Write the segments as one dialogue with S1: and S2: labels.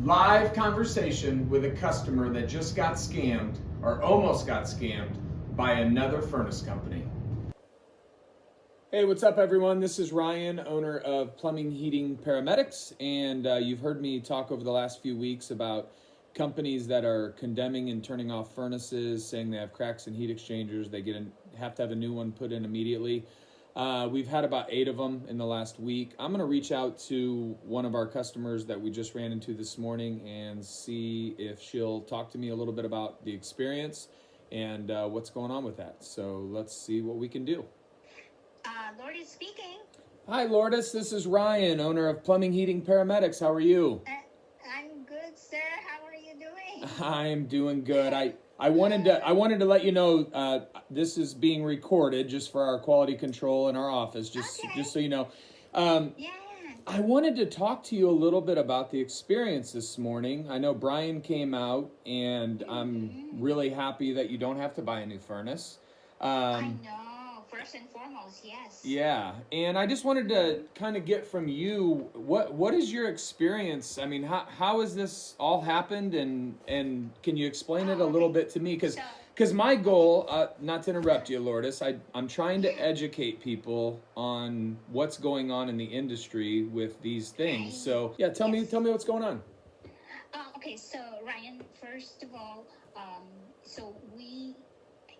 S1: live conversation with a customer that just got scammed or almost got scammed by another furnace company. Hey, what's up, everyone? This is Ryan, owner of Plumbing, Heating, Paramedics, and you've heard me talk over the last few weeks about companies that are condemning and turning off furnaces, saying they have cracks in heat exchangers, they have to have a new one put in immediately. We've had about 8 of them in the last week. I'm going to reach out to one of our customers that we just ran into this morning and see if she'll talk to me a little bit about the experience and what's going on with that. So let's see what we can do.
S2: Lourdes speaking.
S1: Hi, Lourdes. This is Ryan, owner of Plumbing, Heating, Paramedics. How are you?
S2: I'm good, sir. How are you doing?
S1: I'm doing good. I wanted to let you know this is being recorded just for our quality control in our office. Just so you know.
S2: Yeah.
S1: I wanted to talk to you a little bit about the experience this morning. I know Brian came out, and I'm really happy that you don't have to buy a new furnace.
S2: I know. First and foremost, yes.
S1: Yeah, and I just wanted to kind of get from you what is your experience? I mean, how has this all happened, and can you explain it a little bit to me? Because my goal, not to interrupt you, Lourdes, I'm trying to educate people on what's going on in the industry with these things. So yeah, tell me what's going on.
S2: Okay, so Ryan, first of all,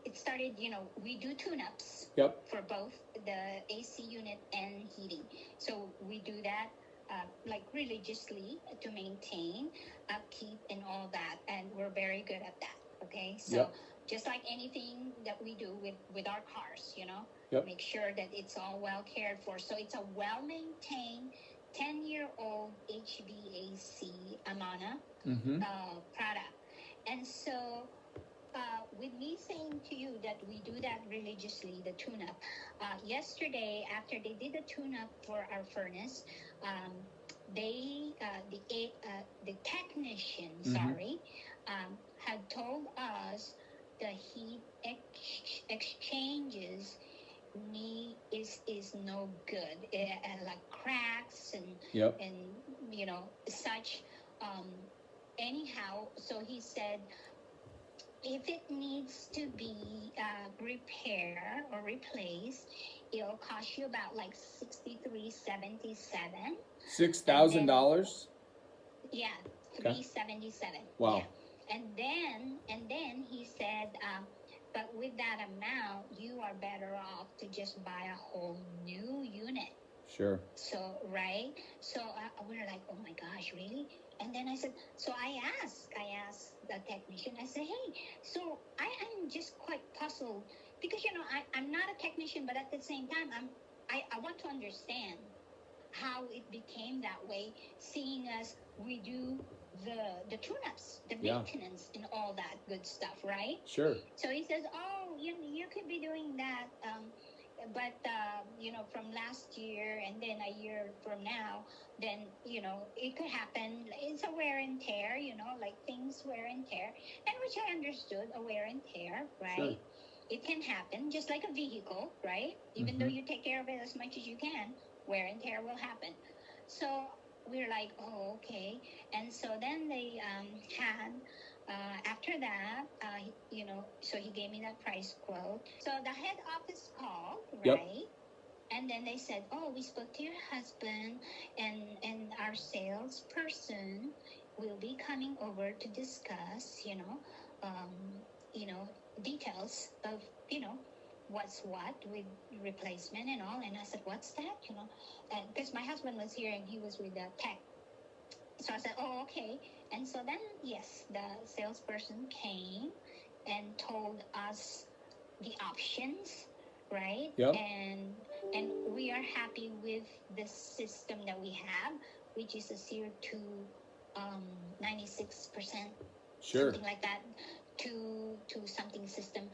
S2: it started, we do tune-ups.
S1: Yep.
S2: For both the AC unit and heating. So we do that like religiously to maintain upkeep and all that, and we're very good at that. Okay, so just like anything that we do with our cars, make sure that it's all well cared for. So it's a well-maintained 10-year-old HVAC Amana product. And so with me saying to you that we do that religiously, the tune-up, yesterday after they did the tune-up for our furnace, the technician, had told us the heat exchanges is no good, like cracks and such. Anyhow, so he said, if it needs to be repaired or replaced, it'll cost you about like $6,377.
S1: $6,000?
S2: Yeah, $377.
S1: Wow.
S2: Yeah. And then he said, but with that amount, you are better off to just buy a whole new unit.
S1: Sure.
S2: So, right? So we're like, oh my gosh, really? And then I said, so I asked the technician, I said, hey, so I'm just quite puzzled because, I'm not a technician, but at the same time, I want to understand how it became that way, seeing as we do the tune-ups, the maintenance and all that good stuff, right?
S1: Sure.
S2: So he says, oh, you could be doing that, but from last year and then a year from now, then it could happen. It's a wear and tear, like things wear and tear, and which I understood, a wear and tear, right? Sure. It can happen just like a vehicle, right? Even though you take care of it as much as you can, wear and tear will happen. So we're like, oh, okay. And so then they had after that, so he gave me that price quote. So the head office called, right? And then they said, oh, we spoke to your husband, and our salesperson will be coming over to discuss, details of, what's what with replacement and all. And I said, what's that? And because my husband was here and he was with the tech. So I said, oh, okay. And so then, yes, the salesperson came and told us the options, right?
S1: Yep.
S2: And we are happy with the system that we have, which is a SEER 2 96%,
S1: sure,
S2: something like that, to something system.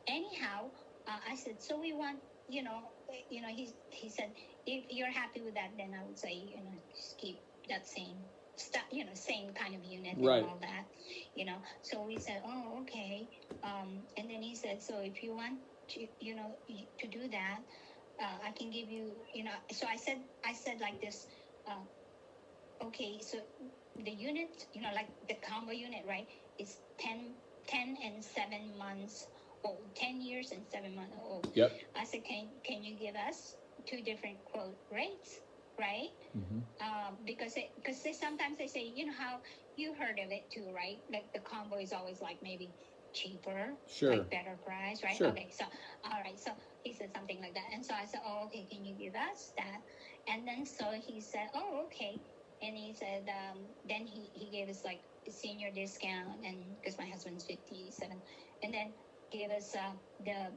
S2: Anyhow, I said, so we want, he said, if you're happy with that, then I would say, just keep that same stuff, same kind of unit and all that, So we said, oh, okay. And then he said, so if you want to, to do that, I can give you, so I said like this, okay, so the unit, like the combo unit, right, is 10 and 7 months old, 10 years and 7 months old.
S1: Yep.
S2: I said, can you give us two different quote rates, right?
S1: Mm-hmm.
S2: Because they sometimes they say, how you heard of it too, right? Like the combo is always like maybe cheaper,
S1: Sure.
S2: like better price, right?
S1: Sure.
S2: Okay, so all right, so he said something like that, and so I said, oh, okay, can you give us that? And then so he said, oh, okay, and he said, then he gave us like a senior discount, and because my husband's 57, and then gave us the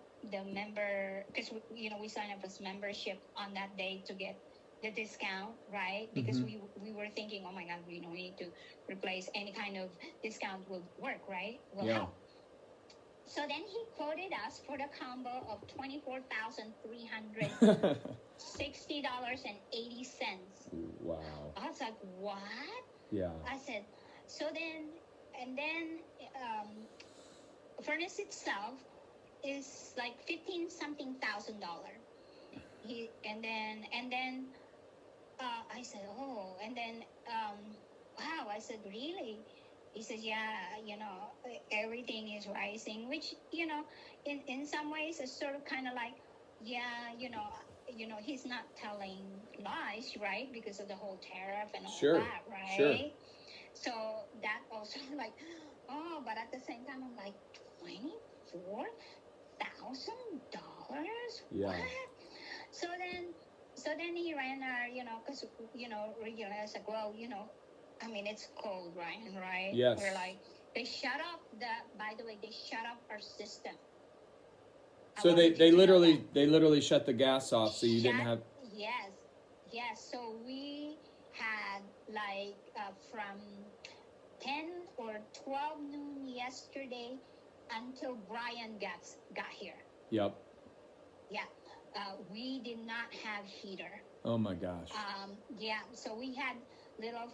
S2: member, because we signed up as membership on that day to get the discount, right? Because
S1: Mm-hmm.
S2: we were thinking, oh my God, we need to replace any kind of discount will work, right? Will
S1: Yeah.
S2: help. So then he quoted us for the combo of $24,360.80.
S1: Wow.
S2: I was like, what?
S1: Yeah.
S2: I said, so then, and then furnace itself is like $15,000. And then I said, oh, and then wow. I said, really? He says, yeah, everything is rising, which, in some ways it's sort of kind of like, yeah, he's not telling lies, right? Because of the whole tariff and all
S1: Sure.
S2: that, right?
S1: Sure.
S2: So that also like, oh, but at the same time, I'm like, $24,000?
S1: Yeah.
S2: What? So then he ran our, because, regularly I was like, well, I mean, it's cold, Ryan, right?
S1: Yes.
S2: We're like, they shut off by the way, they shut off our system.
S1: So they literally shut the gas off, so you didn't have.
S2: Yes. So we had like from 10 or 12 noon yesterday until Brian got here.
S1: Yep.
S2: Yeah. We did not have heater.
S1: Oh my gosh.
S2: Yeah. So we had little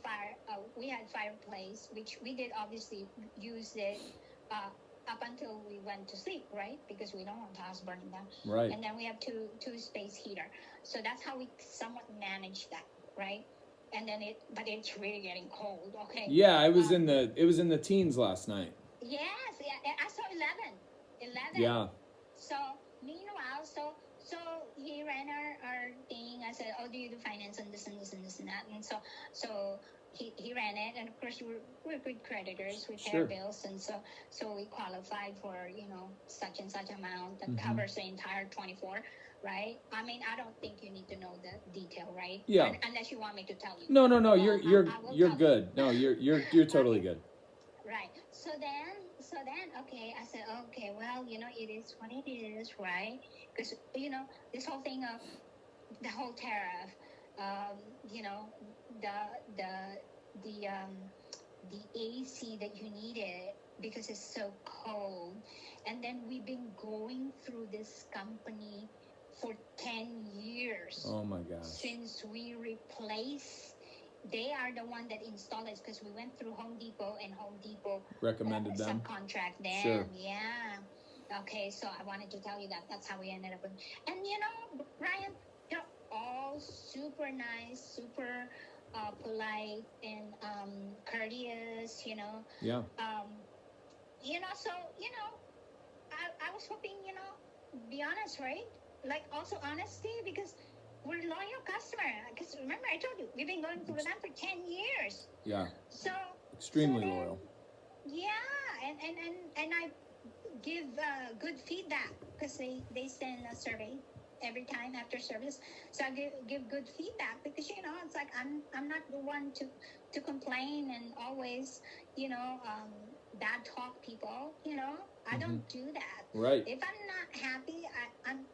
S2: we had fireplace, which we did obviously use it up until we went to sleep, right? Because we don't want the house burning down.
S1: Right.
S2: And then we have two space heater. So that's how we somewhat managed that, right? And then but it's really getting cold. Okay.
S1: Yeah, it was in the teens last night.
S2: Yes, yeah. I saw 11.
S1: Yeah.
S2: So meanwhile, so he ran our thing. I said, oh, do you do finance and this and this and this and that? And so he ran it, and of course we're good creditors. We pay our bills, and so we qualified for such and such amount that covers the entire 24. Right? I mean, I don't think you need to know the detail, right?
S1: Yeah.
S2: Unless you want me to tell you.
S1: No. You're good. No, you're totally good.
S2: Right. So then, okay, I said, okay, well, it is what it is, right? Because, this whole thing of the whole tariff, the AC that you needed because it's so cold. And then we've been going through this company for 10 years.
S1: Oh my gosh.
S2: Since we replaced. They are the one that installed it because we went through Home Depot, and Home Depot
S1: recommended them.
S2: Subcontract them.
S1: Sure.
S2: Yeah. Okay, so I wanted to tell you that. That's how we ended up with. And Ryan, they're all super nice, super polite, and courteous.
S1: Yeah.
S2: So I was hoping be honest, right? Like also honesty, because we're loyal customer. Because remember, I told you we've been going through them for 10 years.
S1: Yeah.
S2: So
S1: extremely loyal.
S2: Yeah, and I give good feedback because they send a survey every time after service. So I give good feedback because it's like I'm not the one to complain and always bad talk people. I don't do that.
S1: Right.
S2: If I'm not happy, I'm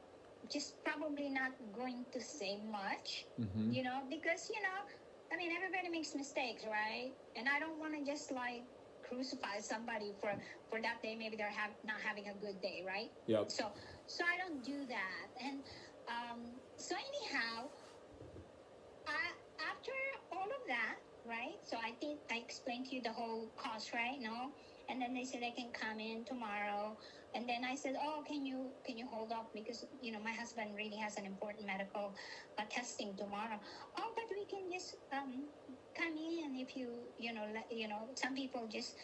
S2: just probably not going to say much, because, I mean, everybody makes mistakes, right? And I don't want to just like crucify somebody for that day. Maybe they're not having a good day, right?
S1: Yep.
S2: So I don't do that. And so anyhow, after all of that, right? So I explained to you the whole cost, right? No? And then they said I can come in tomorrow. And then I said, oh, can you hold up? Because, my husband really has an important medical testing tomorrow. Oh, but we can just come in if some people just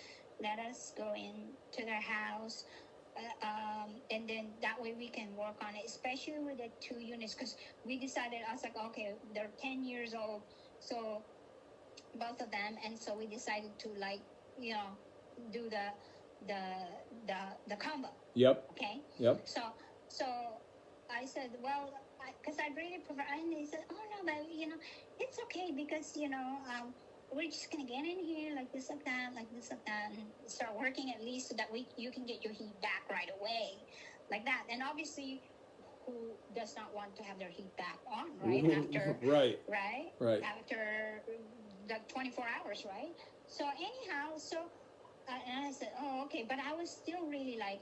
S2: let us go in to their house. And then that way we can work on it, especially with the 2 units, because we decided, I was like, okay, they're 10 years old, so both of them, and so we decided to do the combo.
S1: Yep.
S2: Okay.
S1: Yep.
S2: So I said, well, because I really prefer, and they said, oh no, but it's okay because we're just gonna get in here like this, like that, and start working at least so that you can get your heat back right away, like that. And obviously, who does not want to have their heat back on, right? After
S1: right
S2: after the 24 hours, right? So anyhow, and I said, oh, okay, but I was still really like,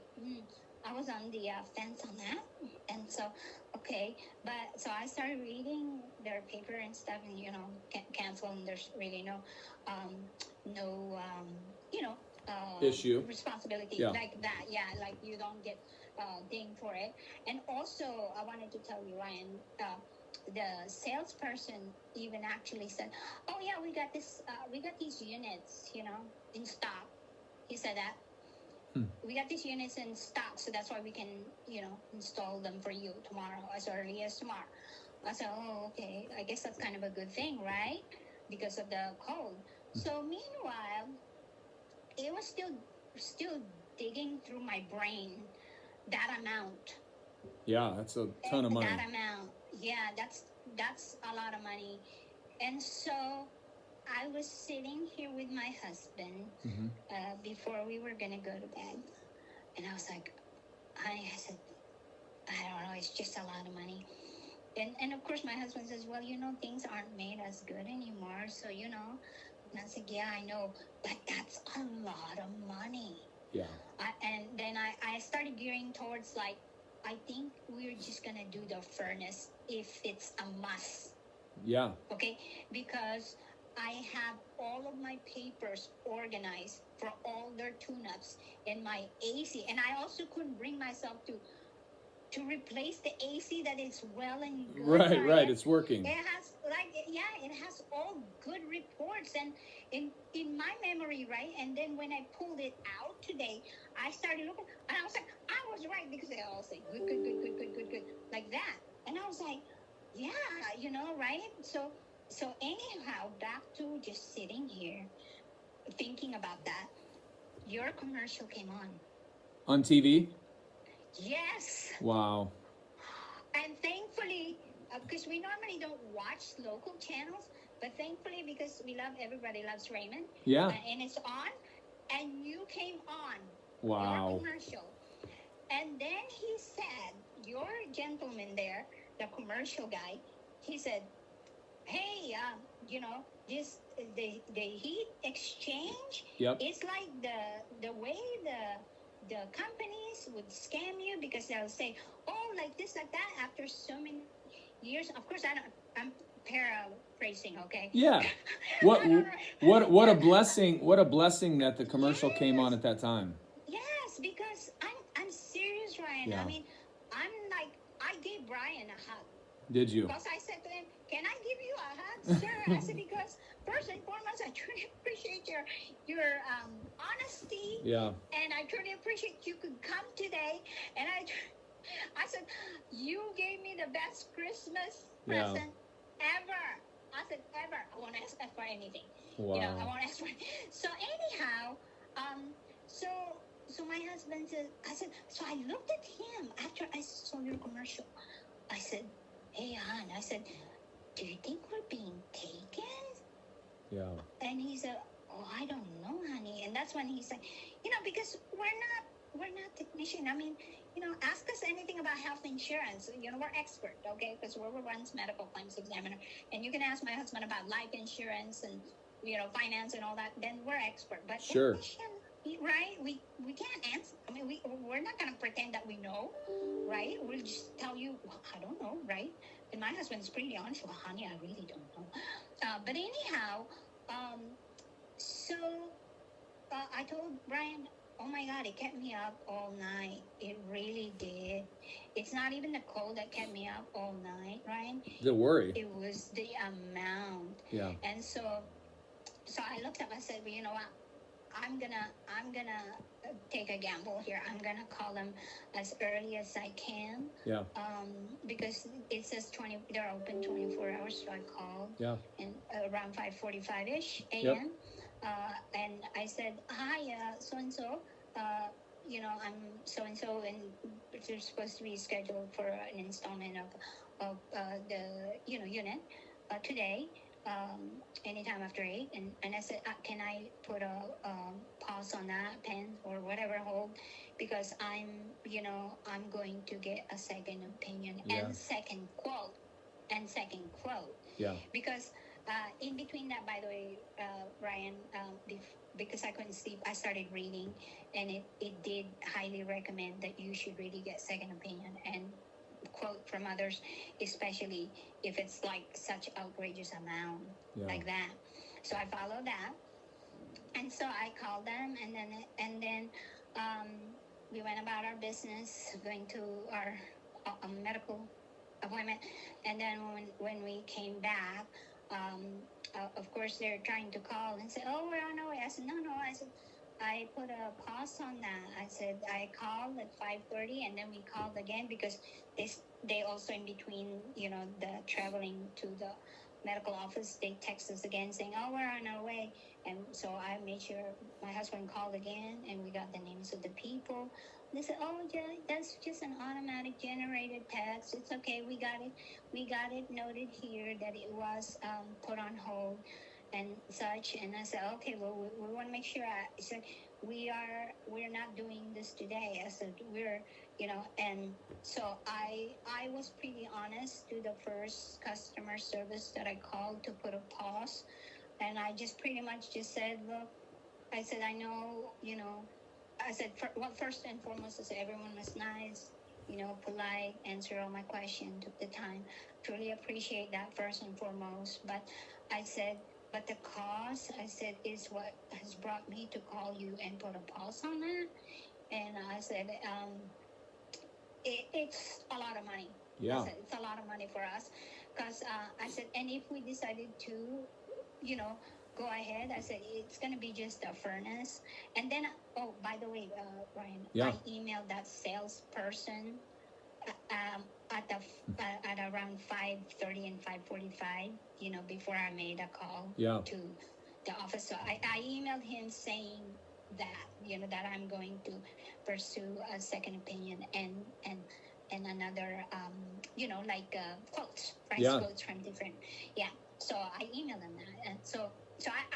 S2: I was on the fence on that, and so okay, but so I started reading their paper and stuff, and cancel, and there's really no
S1: issue,
S2: responsibility, like that. Yeah, like you don't get dinged for it. And also, I wanted to tell you, Ryan, the salesperson even actually said, "Oh yeah, we got these units, in stock." He said that. We got these units in stock, so that's why we can, install them for you tomorrow, as early as tomorrow. I said, oh, okay. I guess that's kind of a good thing, right? Because of the code. So meanwhile, it was still digging through my brain, that amount.
S1: Yeah, that's a ton of money.
S2: That amount. Yeah, that's a lot of money. And so I was sitting here with my husband before we were going to go to bed. And I was like, honey, I said, I don't know, it's just a lot of money. And of course, my husband says, well, things aren't made as good anymore. So, And I said, yeah, I know, but that's a lot of money.
S1: Yeah.
S2: And then I started gearing towards, like, I think we're just going to do the furnace if it's a must.
S1: Yeah.
S2: Okay? Because I have all of my papers organized for all their tune-ups in my AC, and I also couldn't bring myself to replace the AC that is well and good.
S1: Right, it's working.
S2: It has all good reports, and in my memory, right? And then when I pulled it out today, I started looking, and I was like, I was right, because they all say good, like that, and I was like, yeah, right? So anyhow, back to just sitting here thinking about that, your commercial came
S1: on TV.
S2: Yes.
S1: Wow.
S2: And thankfully, because we normally don't watch local channels, but thankfully, because everybody loves Raymond.
S1: Yeah.
S2: And it's on, and you came on.
S1: Wow.
S2: Your commercial. And then he said, your gentleman there, the commercial guy, he said, hey, this the heat exchange.
S1: Yep.
S2: It's like the way the companies would scam you, because they'll say, oh, like this, like that, after so many years. Of course, I'm paraphrasing, okay?
S1: Yeah. What a blessing! What a blessing that the commercial came on at that time.
S2: Yes, because I'm serious, Ryan.
S1: Yeah.
S2: I mean, I gave Brian a hug.
S1: Did you?
S2: Because I said to him, can I give you a hug, sir? I said, because first and foremost, I truly appreciate your honesty.
S1: Yeah.
S2: And I truly appreciate you could come today. And I said, you gave me the best Christmas present ever. I said, ever. I won't ask for anything.
S1: Wow.
S2: I won't ask for anything. So anyhow, so my husband said, so I looked at him after I saw your commercial. I said, hey, hon, I said, do you think we're being taken?
S1: Yeah. And
S2: he said, oh, I don't know, honey. And that's when he said, because we're not technician. I mean, ask us anything about health insurance. We're expert, okay? Because we're Runs medical claims examiner. And you can ask my husband about life insurance and, finance and all that. Then we're expert. But
S1: sure.
S2: Technician, right? We can't answer. I mean, we're not going to pretend that we know, right? We'll just tell you, well, I don't know, right? And my husband is pretty honest. Well, honey, I really don't know. But anyhow, so I told Brian, oh my God, it kept me up all night. It really did. It's not even the cold that kept me up all night, Ryan.
S1: The worry.
S2: It was the amount.
S1: Yeah.
S2: And so So I looked up. I said, well, you know what? I'm gonna take a gamble here. I'm gonna call them as early as I can.
S1: Yeah.
S2: Because it says 20. They're open 24 hours. So I called.
S1: Yeah.
S2: And around 5:45ish a.m.
S1: Yep.
S2: And I said, hi, so and so. You know, I'm so and so, and they're supposed to be scheduled for an installment of the unit today. Anytime after 8, and I said, can I put a pause on that pen or whatever hold, because I'm going to get a second opinion and second quote.
S1: Yeah.
S2: Because in between that, by the way, Ryan, because I couldn't sleep, I started reading, and it did highly recommend that you should really get second opinion and quote from others, especially if it's like such outrageous amount like that. So I followed that, and so I called them, and then we went about our business, going to our medical appointment, and then when we came back, of course they're trying to call and say, oh, we're on our way. I said, no, I said, I put a pause on that. I said, I called at 5:30, and then we called again, because they also, in between, the traveling to the medical office, they text us again saying, oh, we're on our way. And so I made sure my husband called again, and we got the names of the people. They said, oh, that's just an automatic generated text. It's okay. We got it noted here that it was put on hold and such. And I said, okay, well, we want to make sure. I said, we're not doing this today. I said, and so I was pretty honest to the first customer service that I called to put a pause. And I just pretty much just said, look, I said, I know, I said, first and foremost, I said, everyone was nice, polite, answer all my questions, took the time. Truly appreciate that, first and foremost. But I said, but the cost, I said, is what has brought me to call you and put a pause on that. And I said, it's a lot of money.
S1: Yeah.
S2: I said, it's a lot of money for us. Because I said, and if we decided to, go ahead, I said, it's going to be just a furnace. And then, oh, by the way, Ryan, I emailed that salesperson at around 5:30 and 5:45, before I made a call to the office. So I emailed him saying that, that I'm going to pursue a second opinion and another, quotes, price quotes from different, So I emailed him that, and so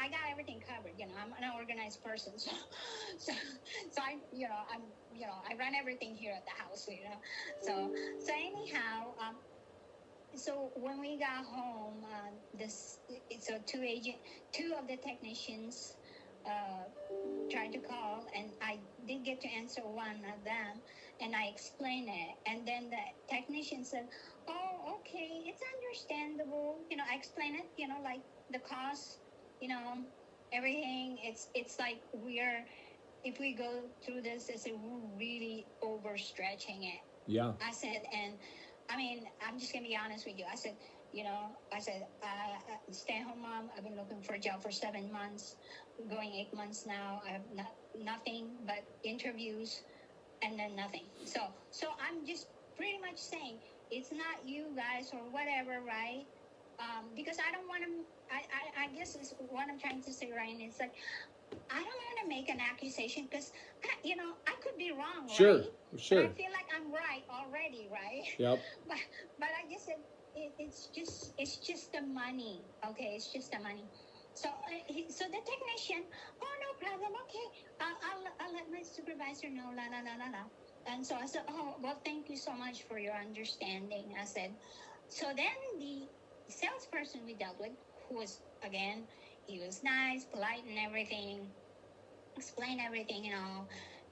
S2: I got everything covered. I'm an organized person, so I, I run everything here at the house, So anyhow, so when we got home, two of the technicians tried to call, and I did get to answer one of them, and I explained it, and then the technician said, oh, okay, it's understandable. I explained it, like the cost, everything. It's like if we go through this, it's we're really overstretching it.
S1: Yeah.
S2: I said, and I mean, I'm just gonna be honest with you. I said, stay-at-home mom. I've been looking for a job for 7 months, going 8 months now. I have nothing but interviews, and then nothing. So I'm just pretty much saying it's not you guys or whatever, right? Because I don't want to. I guess is what I'm trying to say, Ryan. It's like I don't want to make an accusation, because I could be wrong,
S1: sure,
S2: right?
S1: Sure.
S2: But I feel like I'm right already, right?
S1: Yep.
S2: But I just said it's just the money, okay? It's just the money. So so the technician, oh, no problem, okay. I'll let my supervisor know, la la la la la. And so I said, oh, well, thank you so much for your understanding. I said, so then the salesperson we dealt with, who was, again, he was nice, polite, and everything, explained everything,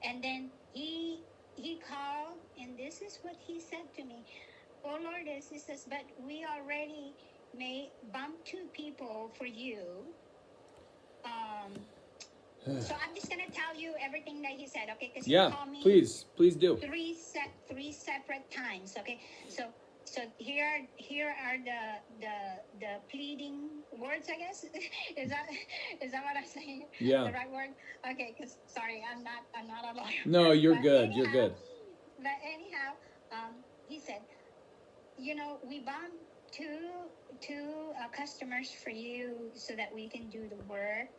S2: and then he called, and this is what he said to me. Oh, Lourdes, he says, but we already bumped 2 people for you. So I'm just going to tell you everything that he said, okay? Because he called me
S1: please do.
S2: 3 separate times, okay? So So here are the pleading words, I guess. is that what I'm saying?
S1: Yeah.
S2: The right word? Okay, because sorry, I'm not a lawyer.
S1: No, you're
S2: But
S1: good.
S2: anyhow,
S1: You're good.
S2: But anyhow, he said, we bump two customers for you so that we can do the work,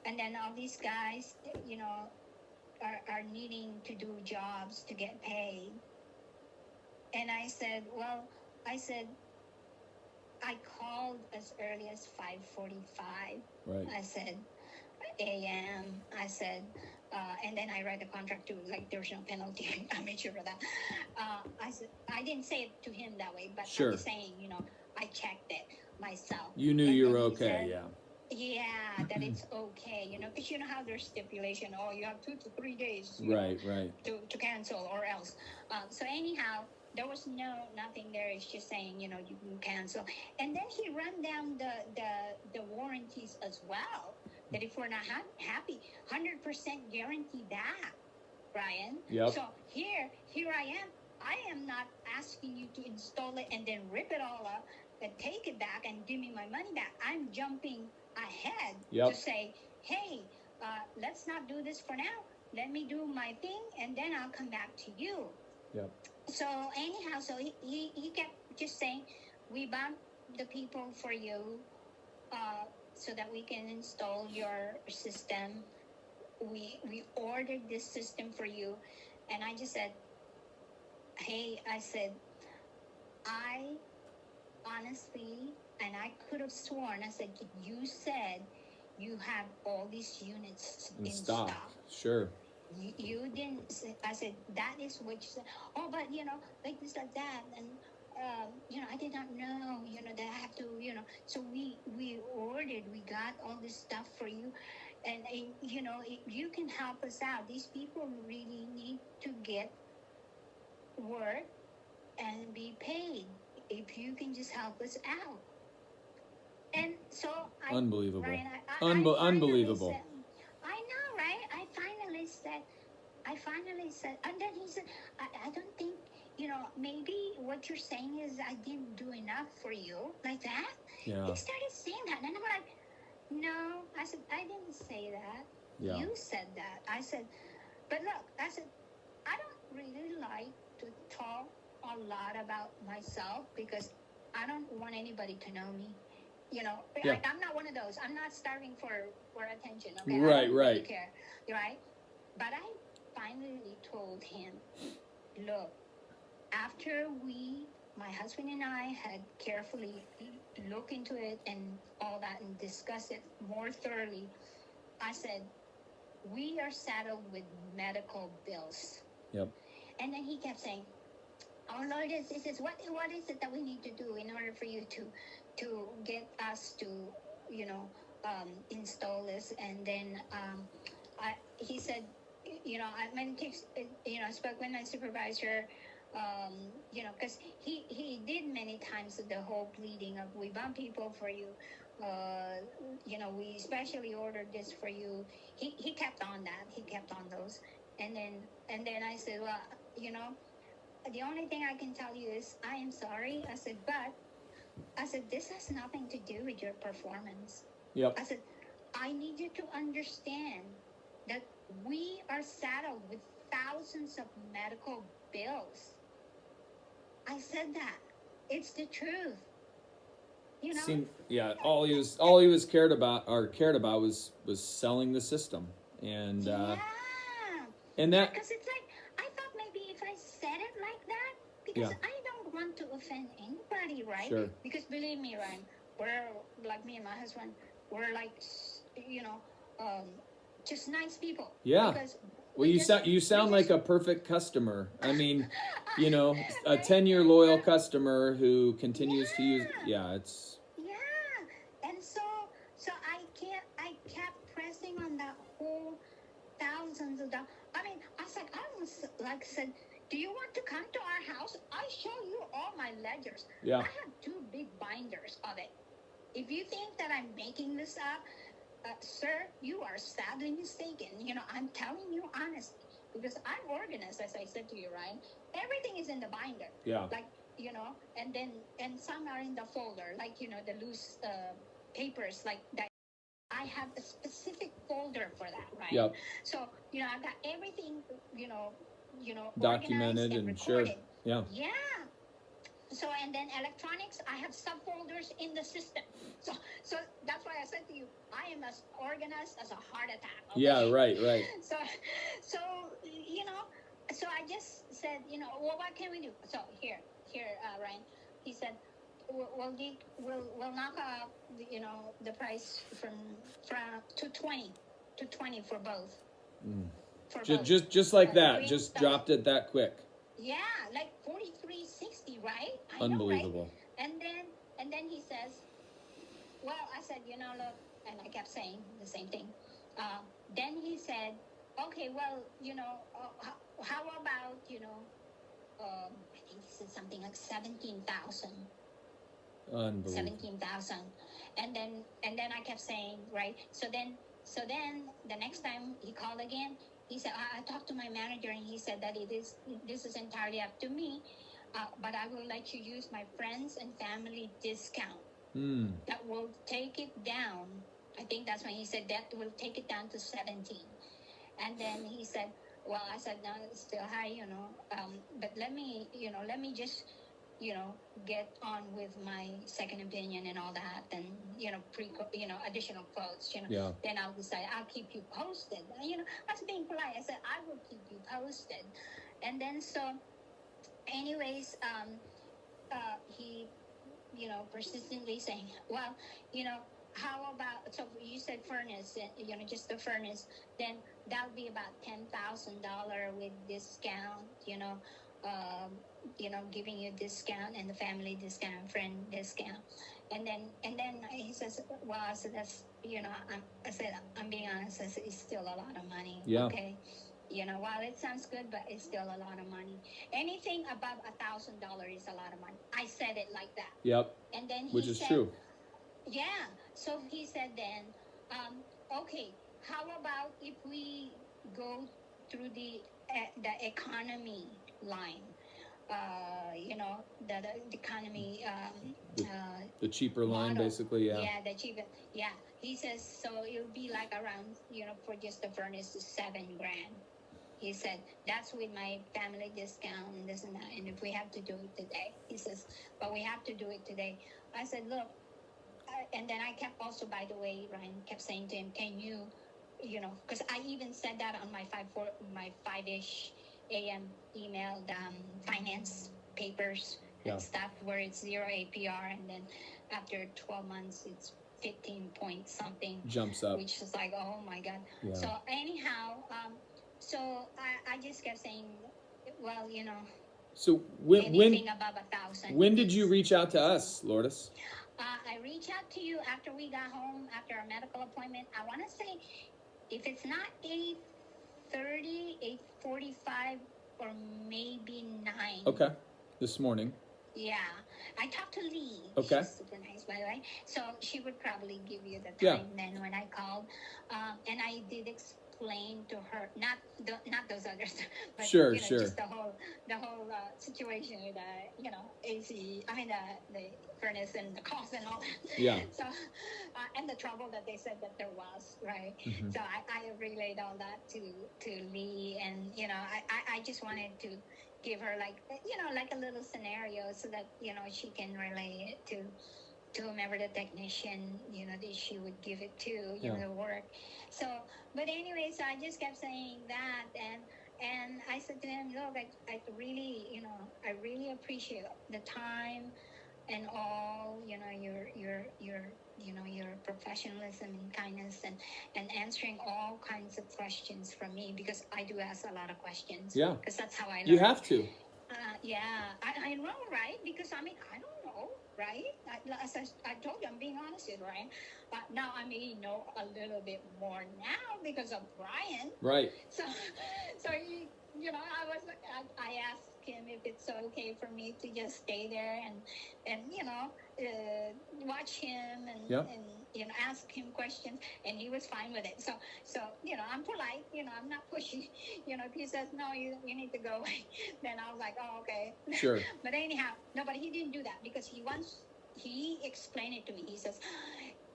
S2: and then all these guys, are needing to do jobs to get paid. And I said, I called as early as 5:45.
S1: Right.
S2: I said, a.m. I said, and then I read the contract too, like there's no penalty. I made sure of that. I said, I didn't say it to him that way, but
S1: Sure.
S2: I'm just saying, I checked it myself.
S1: You knew
S2: And
S1: you
S2: then
S1: were
S2: he
S1: okay,
S2: said,
S1: yeah.
S2: Yeah, that it's okay, because you know how there's stipulation, you have 2 to 3 days
S1: Right.
S2: to cancel or else. So anyhow, there was nothing there. It's just saying, you can cancel. And then he ran down the warranties as well, that if we're not happy, 100% guarantee back, Brian.
S1: Yep.
S2: So here I am. I am not asking you to install it and then rip it all up and take it back and give me my money back. I'm jumping ahead to say, hey, let's not do this for now. Let me do my thing, and then I'll come back to you.
S1: Yep.
S2: So anyhow, so he kept just saying, we bump the people for you so that we can install your system. We ordered this system for you. And I just said, hey, I said, I honestly, and I could have sworn, I said, you said you have all these units in stock.
S1: Sure.
S2: You didn't say, I said, that is what you said. Oh, but, like this, like that. And, I did not know, that I have to, So we ordered, we got all this stuff for you. And, you can help us out. These people really need to get work and be paid. If you can just help us out. And so
S1: Unbelievable.
S2: Ryan,
S1: Unbelievable.
S2: Said, I know, right? I finally said, and then he said, I don't think, maybe what you're saying is I didn't do enough for you, like that.
S1: Yeah.
S2: He started saying that, and I'm like, no, I said, I didn't say that.
S1: Yeah.
S2: You said that. I said, but look, I said, I don't really like to talk a lot about myself because I don't want anybody to know me.
S1: Yeah.
S2: I'm not one of those. I'm not starving for attention. Okay?
S1: Right.
S2: I don't really care. Right? But I finally told him, look, after my husband and I had carefully looked into it and all that and discussed it more thoroughly, I said, we are saddled with medical bills.
S1: Yep.
S2: And then he kept saying, oh Lord, this is what is it that we need to do in order for you to get us to install this? And then he said, I spoke with my supervisor, because he did many times the whole pleading of we bump people for you, we specially ordered this for you. He kept on that. He kept on those. And then I said, well, the only thing I can tell you is I am sorry. I said, this has nothing to do with your performance.
S1: Yep.
S2: I said, I need you to understand that we are saddled with thousands of medical bills. I said that. It's the truth.
S1: All he was cared about was selling the system. And and that,
S2: because it's like, I thought maybe if I said it like that, because I don't want to offend anybody, right?
S1: Sure.
S2: Because believe me, Ryan, we're like me and my husband, we're like, just nice people.
S1: Yeah.
S2: Because
S1: well, you sound like a perfect customer. I mean, a 10-year loyal customer who continues to use. Yeah, it's.
S2: Yeah, and so I kept pressing on that whole thousands of dollars. I mean, I said, do you want to come to our house? I show you all my ledgers.
S1: Yeah.
S2: I have 2 big binders of it. If you think that I'm making this up, sir, you are sadly mistaken. I'm telling you honestly, because I'm organized, as I said to you, Ryan. Everything is in the binder.
S1: Yeah.
S2: Like and some are in the folder, like, the loose papers, like that. I have a specific folder for that, right?
S3: Yep.
S2: So, I got everything,
S3: Documented
S2: organized and
S3: and sure.
S2: recorded.
S3: Yeah.
S2: Yeah. So, and then electronics, I have subfolders in the system. So that's why I said to you, I am as organized as a heart attack. Okay?
S3: Yeah, right.
S2: So, so so I just said, well, what can we do? So here, Ryan, he said, we'll knock off, the price from to 20 for both.
S3: Mm.
S2: For both.
S3: Just like that, just dropped it that quick.
S2: Yeah, like 43.60, right?
S3: Unbelievable.
S2: Know, right? And then he says, well, I said, look, and I kept saying the same thing. Then he said, okay, well, how about, I think he said something like 17,000.
S3: Unbelievable.
S2: 17,000. And then I kept saying, right? So then the next time he called again, he said, I talked to my manager, and he said that this is entirely up to me, but I will let you use my friends and family discount. That will take it down. I think that's when he said that will take it down to 17. And then he said, well, I said, no, it's still high, but let me just, get on with my second opinion and all that, and, additional quotes,
S3: Yeah.
S2: Then I'll decide. I'll keep you posted. I was being polite. I said, I will keep you posted. And then, so anyways, he, persistently saying, well, how about, so you said furnace, just the furnace, then that'll be about $10,000 with discount, giving you discount and the family discount, friend discount. And then he says, well, I said, that's, I'm being honest, I said, it's still a lot of money.
S3: Yeah.
S2: Okay. While it sounds good, but it's still a lot of money. Anything above $1,000 is a lot of money. I said it like that.
S3: Yep.
S2: And then
S3: which is true.
S2: Yeah. So he said then, okay, how about if we go through the economy line? The economy.
S3: The cheaper line,
S2: model.
S3: Basically, yeah.
S2: Yeah, the cheaper. Yeah. He says, so it'll be like around, for just the furnace, $7,000. He said, that's with my family discount and this and that. And if we have to do it today, he says, but we have to do it today. I said, look, and then I kept also, by the way, Ryan kept saying to him, can you, because I even said that on my 5-ish a.m. email, finance papers and stuff, where it's 0 APR, and then after 12 months, it's 15 point something.
S3: Jumps up.
S2: Which is like, oh my God.
S3: Yeah.
S2: So anyhow, so I just kept saying, well,
S3: So
S2: anything above 1,000.
S3: When did you reach out to us, Lourdes?
S2: I reached out to you after we got home, after our medical appointment. I want to say, if it's not 8:30, 8:45, or maybe 9.
S3: Okay. This morning.
S2: Yeah. I talked to Lee.
S3: Okay.
S2: She's super nice, by the way. So she would probably give you the time then when I called. And I did explain to her, not those others, but
S3: sure.
S2: just the whole situation with AC. I mean the furnace and the cost and all that.
S3: Yeah.
S2: So and the trouble that they said that there was, right?
S3: Mm-hmm.
S2: So I relayed all that to Lee, and I just wanted to give her like a little scenario so that she can relay it to whomever the technician that she would give it to the work. So but anyways, I just kept saying that, and I said to him, look, I really appreciate the time and all your professionalism and kindness and answering all kinds of questions from me, because I do ask a lot of questions.
S3: Yeah,
S2: because that's how I learn.
S3: You have to.
S2: I know, right? Because I don't know, right? As I told you, I'm being honest with you, right? Now I may know a little bit more now because of Brian.
S3: Right.
S2: So I asked him if it's okay for me to just stay there and watch him and ask him questions, and he was fine with it. So I'm polite, I'm not pushing. If he says no, you need to go away, then I was like, oh, okay.
S3: Sure.
S2: But anyhow, no, but he didn't do that because he explained it to me. He says,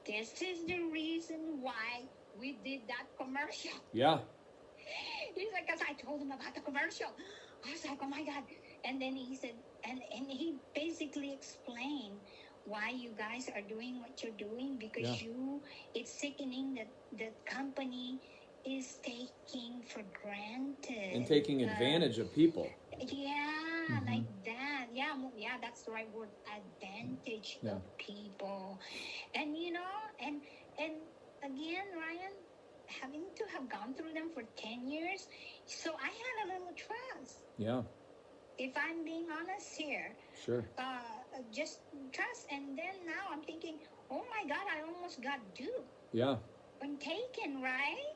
S2: this is the reason why we did that commercial.
S3: Yeah.
S2: He's like, because I told him about the commercial. I was like, oh my God. And then he said, and he basically explained why you guys are doing what you're doing, because it's sickening that the company is taking for granted.
S3: And taking advantage of people.
S2: Yeah, like that. Yeah, that's the right word. Advantage of people. And, and again, Ryan, having to have gone through them for 10 years, so I had a little trust.
S3: Yeah.
S2: If I'm being honest here.
S3: Sure.
S2: Just trust. And then now I'm thinking, oh my God, I almost got duped.
S3: Yeah.
S2: When taken, right?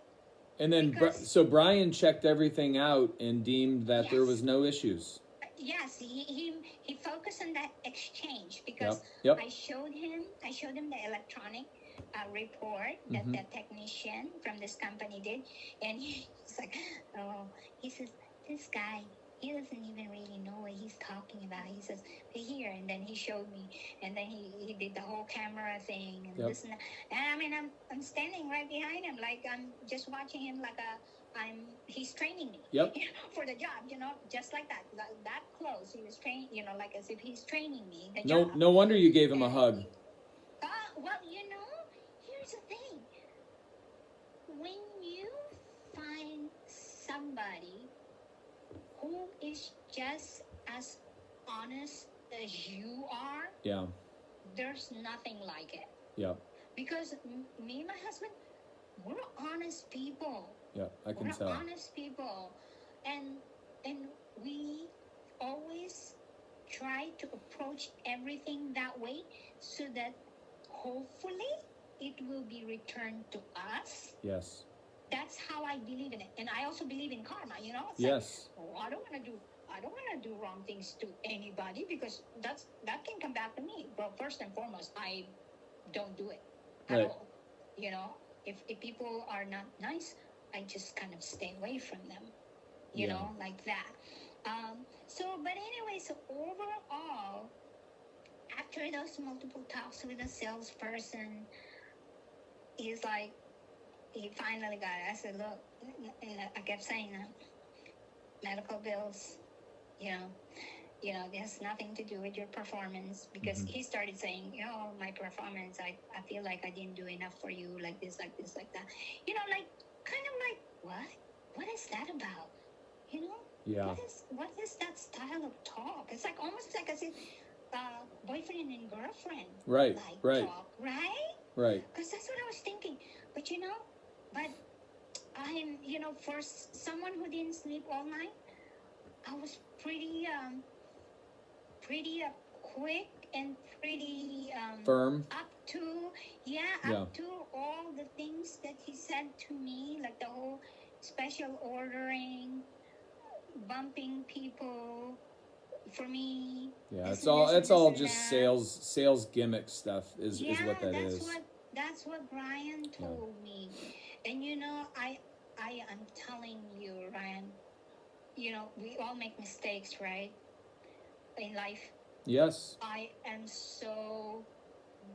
S3: And then, so Brian checked everything out and deemed that there was no issues.
S2: Yes, he focused on that exchange because I showed him the electronic report that the technician from this company did, and he's like, oh, he says, this guy, he doesn't even really know what he's talking about. He says, here, and then he showed me, and then he did the whole camera thing and this and that. And I mean, I'm standing right behind him, like I'm just watching him, like he's training me for the job, just like that close. He was training, like as if he's training me. The job.
S3: No wonder you gave him a hug.
S2: Well, here's the thing. When you find somebody who is just as honest as you are, there's nothing like it.
S3: Yeah.
S2: Because me and my husband, we're honest people.
S3: Yeah, I can tell.
S2: We're honest people, and we always try to approach everything that way, so that hopefully it will be returned to us.
S3: Yes.
S2: That's how I believe in it, and I also believe in karma. It's
S3: yes.
S2: Like, I don't want to do wrong things to anybody, because that can come back to me. Well, first and foremost, I don't do it at all. If people are not nice, I just kind of stay away from them. You know, like that. But anyway, so overall, after those multiple talks with the salesperson, he's like, he finally got it. I said, look, I kept saying that medical bills, it has nothing to do with your performance, because he started saying, my performance, I feel like I didn't do enough for you, like this, like this, like that. Like, kind of like, what is that about?
S3: Yeah.
S2: What is that style of talk? It's like almost like as if boyfriend and girlfriend
S3: right
S2: talk, right?
S3: Right.
S2: Because that's what I was thinking. But I'm, for someone who didn't sleep all night, I was pretty quick and pretty
S3: firm.
S2: Up to all the things that he said to me, like the whole special ordering, bumping people for me.
S3: Yeah, it's all just sales gimmick stuff is what that is.
S2: That's what Brian told me. And I am telling you, Ryan, we all make mistakes, right? In life.
S3: Yes.
S2: I am so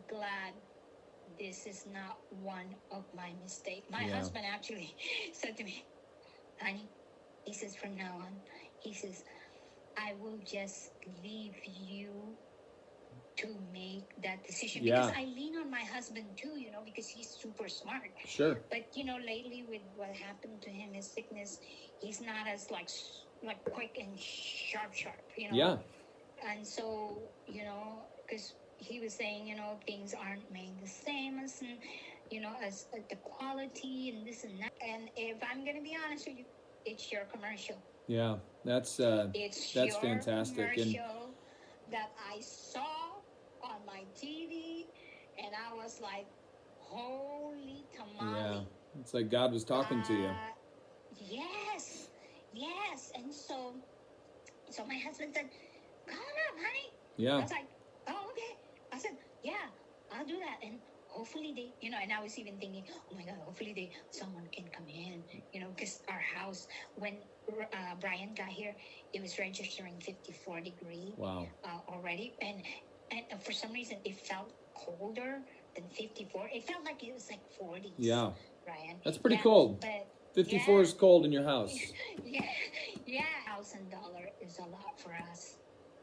S2: glad this is not one of my mistakes. My husband actually said to me, honey, he says, from now on, he says, I will just leave you to make that decision. Because I lean on my husband too, because he's super smart.
S3: Sure.
S2: But, lately with what happened to him, his sickness, he's not as like quick and sharp,
S3: Yeah.
S2: And so, because he was saying, things aren't made the same as, as the quality and this and that. And if I'm going to be honest with you, it's your commercial.
S3: Yeah, that's fantastic.
S2: Commercial that I saw on my TV, and I was like, holy tamale.
S3: Yeah, it's like God was talking to you.
S2: Yes. And so my husband said, call him up, honey.
S3: Yeah.
S2: I was like, oh, okay. I said, yeah, I'll do that. And hopefully they, and I was even thinking, oh my God, hopefully someone can come in, because because our house, when Brian got here, it was registering 54 degree.
S3: Wow.
S2: Already, and for some reason it felt colder than 54. It felt like it was like 40s.
S3: Yeah.
S2: Brian.
S3: That's pretty cold.
S2: But
S3: 54 is cold in your house.
S2: yeah, $1,000 is a lot for us.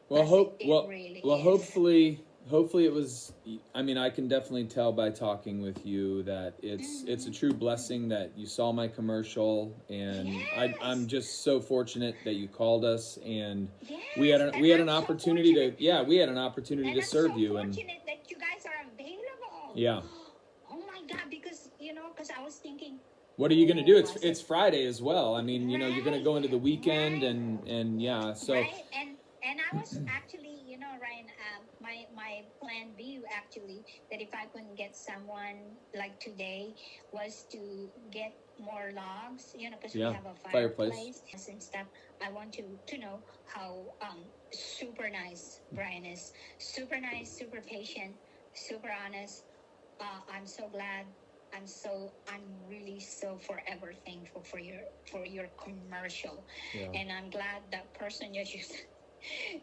S3: Well,
S2: Really
S3: well,
S2: is.
S3: hopefully it was. I mean, I can definitely tell by talking with you that it's a true blessing that you saw my commercial, and
S2: Yes.
S3: I'm just so fortunate that you called us, and
S2: Yes,
S3: we had
S2: and
S3: an
S2: I'm so
S3: opportunity
S2: fortunate.
S3: we had an opportunity
S2: And
S3: to
S2: I'm
S3: serve
S2: so
S3: you, and
S2: fortunate that you guys are available.
S3: yeah.
S2: Oh my God, because I was thinking,
S3: What are you going to do?
S2: I said,
S3: It's Friday as well. I mean, you're going to
S2: right,
S3: go into the weekend,
S2: right,
S3: and yeah. So
S2: right, and I was actually, Ryan, my plan B actually, that if I couldn't get someone like today, was to get more logs, because we
S3: yeah,
S2: have a
S3: fireplace.
S2: fireplace and stuff. I want to know how super nice Brian is. Super nice, super patient, super honest. I'm so glad. I'm really so forever thankful for your commercial.
S3: Yeah.
S2: And I'm glad that person you just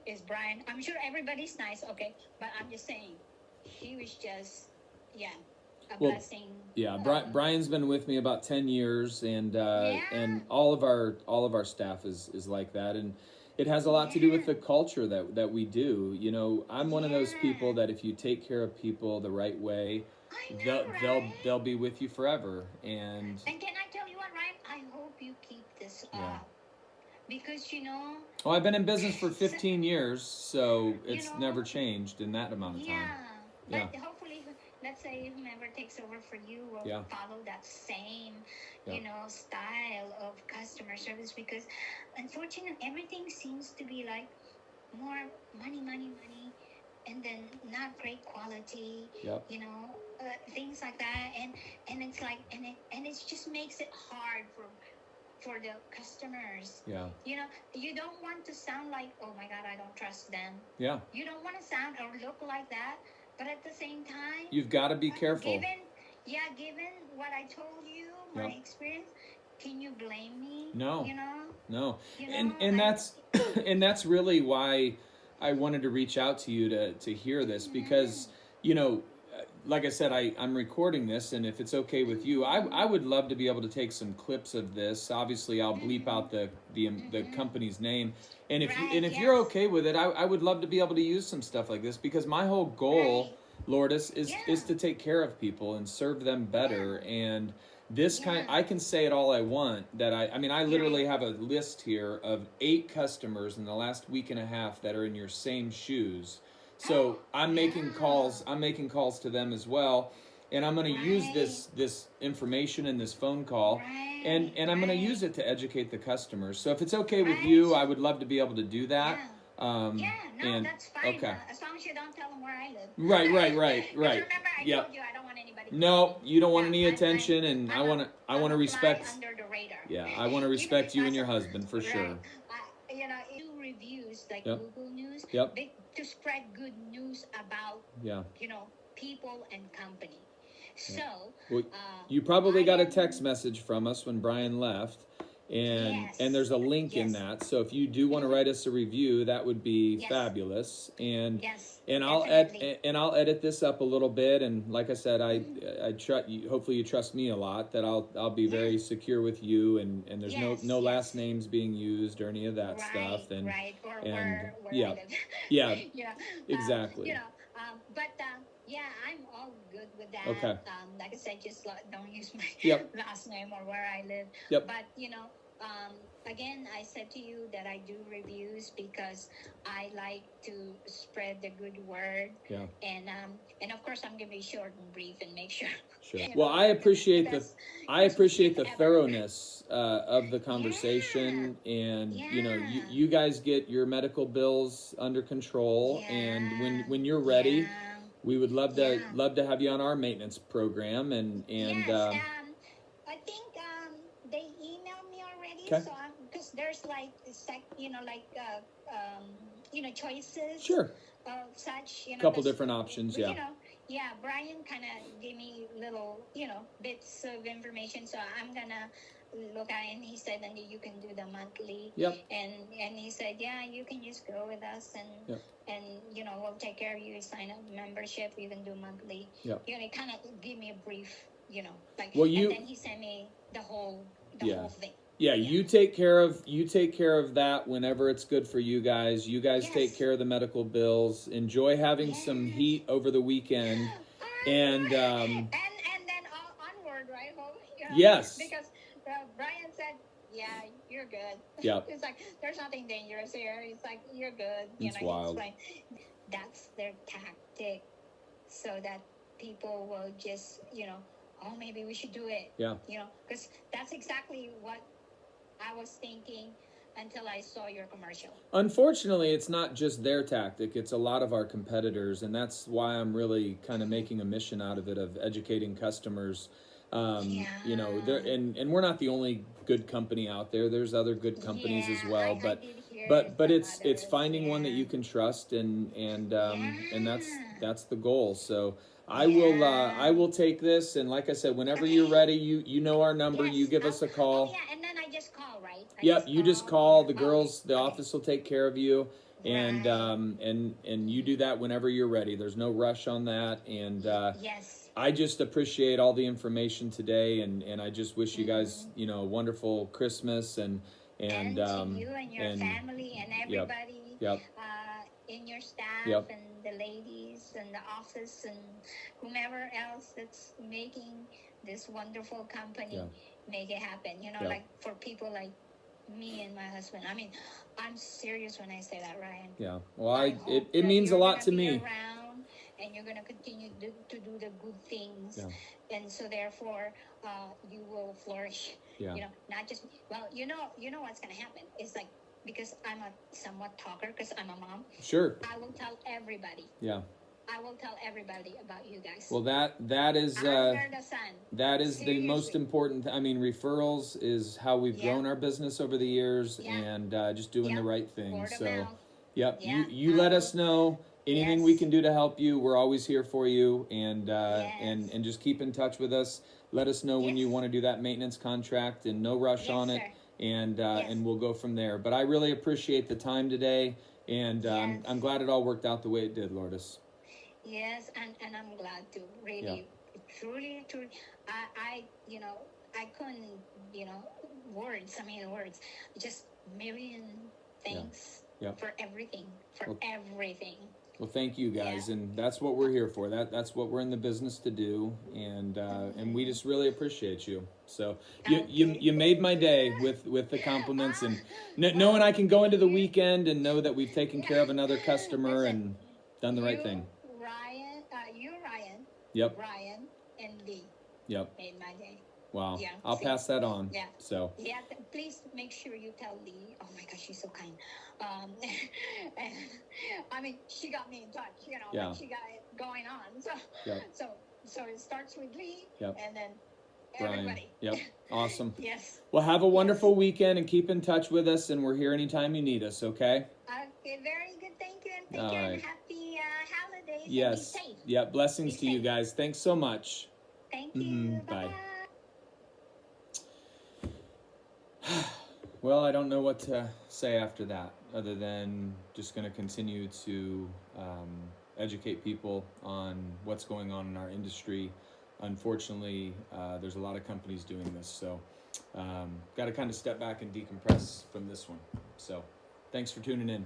S2: is Brian. I'm sure everybody's nice, okay, but I'm just saying he was just a blessing.
S3: Yeah, Brian's been with me about 10 years, and
S2: Yeah.
S3: all of our staff is like that, and it has a lot to do with the culture that we do. I'm one of those people that if you take care of people the right way,
S2: I know,
S3: they'll be with you forever. And
S2: can I tell you what, Ryan? I hope you keep this up, because
S3: well, I've been in business for 15 years, so it's
S2: know,
S3: never changed in that amount of time.
S2: But hopefully, let's say whomever takes over for you will follow that same, style of customer service, because unfortunately, everything seems to be like more money, and then not great quality.
S3: Yep.
S2: Things like that, and it's like, and it just makes it hard for the customers.
S3: Yeah.
S2: You don't want to sound like, oh my God, I don't trust them.
S3: Yeah.
S2: You don't want to sound or look like that, but at the same time,
S3: you've got to be careful.
S2: Given what I told you, my experience, can you blame me?
S3: No. No.
S2: And
S3: And that's and that's really why I wanted to reach out to you to hear this, because like I said, I'm recording this, and if it's okay with you, I would love to be able to take some clips of this. Obviously, I'll bleep out the company's name, and if you're okay with it, I would love to be able to use some stuff like this, because my whole goal, Lourdes, is to take care of people and serve them better. And this I can say it all I want, that I mean, I literally have a list here of 8 customers in the last week and a half that are in your same shoes. So I'm making calls to them as well, and I'm going to use this information in this phone call, and I'm going to use it to educate the customers. So if it's okay with you, I would love to be able to do that.
S2: That's fine.
S3: Okay.
S2: As long as you don't tell them where I live.
S3: Right.
S2: Remember, I told you I don't want anybody.
S3: No, you don't want any attention, and I want to respect.
S2: Under the radar.
S3: Yeah, I want to respect you and your husband for sure.
S2: Do reviews like
S3: Yep.
S2: Google News.
S3: Yep.
S2: To spread good news about people and company. So
S3: well, you probably got a text message from us when Brian left, and there's a link in that. So if you do want to write us a review, that would be fabulous. And I'll edit this up a little bit. And like I said, I trust you. Hopefully you trust me a lot, that I'll be very secure with you, and there's no last names being used or any of that stuff. And
S2: or
S3: and
S2: where
S3: yeah, exactly.
S2: I'm all good with that.
S3: Okay.
S2: Like I said, just don't use my last name or where I live.
S3: Yep.
S2: But again, I said to you that I do reviews because I like to spread the good word.
S3: Yeah.
S2: And of course, I'm gonna be short and brief and make sure.
S3: Sure. Well, I appreciate the thoroughness of the conversation, and you guys get your medical bills under control, and when you're ready, we would love to have you on our maintenance program, and
S2: I think they emailed me already.
S3: Okay.
S2: So because there's choices.
S3: Sure.
S2: Of such,
S3: couple different options.
S2: Brian kind of gave me little, bits of information. So I'm gonna look at it, and he said, and you can do the monthly.
S3: Yep.
S2: And he said, yeah, you can just go with us, and
S3: Yep.
S2: and we'll take care of you. Sign up membership. You can do monthly.
S3: Yep.
S2: He kind of give me a brief, like.
S3: Well,
S2: and then he sent me the whole
S3: Yeah.
S2: whole thing.
S3: Yeah, you take care of that whenever it's good for you guys. You guys
S2: Yes.
S3: take care of the medical bills. Enjoy having some
S2: Yes.
S3: heat over the weekend. And
S2: and then onward, right home.
S3: Yes.
S2: Because Brian said, "Yeah, you're good."
S3: Yep.
S2: It's like there's nothing dangerous here. It's like you're good.
S3: It's wild.
S2: He explained. That's their tactic, so that people will just, oh, maybe we should do it.
S3: Yeah.
S2: Because that's exactly what I was thinking until I saw your commercial.
S3: Unfortunately, it's not just their tactic. It's a lot of our competitors, and that's why I'm really kind of making a mission out of it, of educating customers. And we're not the only good company out there. There's other good companies as well,
S2: I did hear
S3: but
S2: some
S3: it's
S2: others,
S3: finding one that you can trust, and that's the goal. So I will take this, and like I said, whenever you're ready, you know our number.
S2: Yes,
S3: you give us a call.
S2: Oh, yeah, and then I just call, right?
S3: Yep, you just call. The girls, the
S2: Okay.
S3: office will take care of you, and
S2: Right.
S3: and you do that whenever you're ready. There's no rush on that, and
S2: Yes.
S3: I just appreciate all the information today, and I just wish you guys, a wonderful Christmas and
S2: To you and your family and everybody
S3: Yep.
S2: in your staff
S3: Yep.
S2: and the ladies and the office and whomever else that's making this wonderful company
S3: Yeah.
S2: make it happen.
S3: Yeah.
S2: Like for people like me and my husband. I mean, I'm serious when I say that, Ryan.
S3: Yeah. Well,
S2: I hope
S3: it
S2: that
S3: means a
S2: you're
S3: lot
S2: gonna
S3: to
S2: be
S3: me.
S2: around, and you're going to continue to do the good things.
S3: Yeah.
S2: And so therefore you will flourish.
S3: Yeah.
S2: Not just, well, what's going to happen. It's like, because I'm a somewhat talker, because I'm a mom,
S3: Sure.
S2: I will tell everybody.
S3: Yeah.
S2: I will tell everybody about you guys.
S3: Well, that is
S2: under the sun.
S3: that is
S2: Seriously.
S3: the most important. I mean, referrals is how we've
S2: Yeah.
S3: grown our business over the years,
S2: Yeah.
S3: and just doing the right thing.
S2: Word of
S3: So,
S2: mouth.
S3: yep.
S2: Yeah.
S3: You let us know anything we
S2: Yes.
S3: can do to help you. We're always here for you, and
S2: Yes.
S3: and just keep in touch with us. Let us know when
S2: Yes.
S3: you want to do that maintenance contract, and no rush
S2: Yes,
S3: on it.
S2: sir.
S3: And
S2: Yes.
S3: and we'll go from there. But I really appreciate the time today, and
S2: Yes.
S3: I'm glad it all worked out the way it did, Lourdes.
S2: Yes, and I'm glad to really, truly, I couldn't, words, just million thanks
S3: Yep.
S2: for everything, everything.
S3: Well, thank you guys, and that's what we're here for. That's what we're in the business to do, and we just really appreciate you. So you made my day with the compliments, and knowing I can go into the weekend and know that we've taken care of another customer and done the right thing.
S2: Ryan.
S3: Yep.
S2: Ryan and Lee.
S3: Yep.
S2: Made my day.
S3: Wow.
S2: Yeah,
S3: I'll
S2: see.
S3: pass that on.
S2: Yeah.
S3: So.
S2: Yeah, please make sure you tell Lee. Oh my gosh, she's so kind. And, I mean, she got me in touch.
S3: Yeah.
S2: Like she got it going on. So,
S3: Yep.
S2: so it starts with Lee,
S3: Yep.
S2: and then
S3: Brian.
S2: everybody.
S3: Yep. Awesome.
S2: Yes.
S3: Well, have a wonderful weekend and keep in touch with us, and we're here anytime you need us. Okay.
S2: Okay, very good. Thank you, and take
S3: All
S2: care,
S3: right.
S2: and happy holidays.
S3: Yes.
S2: And be safe.
S3: Yeah. Blessings
S2: Be
S3: to you
S2: safe.
S3: guys. Thanks so much.
S2: Thank you.
S3: Bye.
S2: Bye.
S3: Well, I don't know what to say after that, other than just going to continue to educate people on what's going on in our industry. Unfortunately, there's a lot of companies doing this, so got to kind of step back and decompress from this one. So, thanks for tuning in.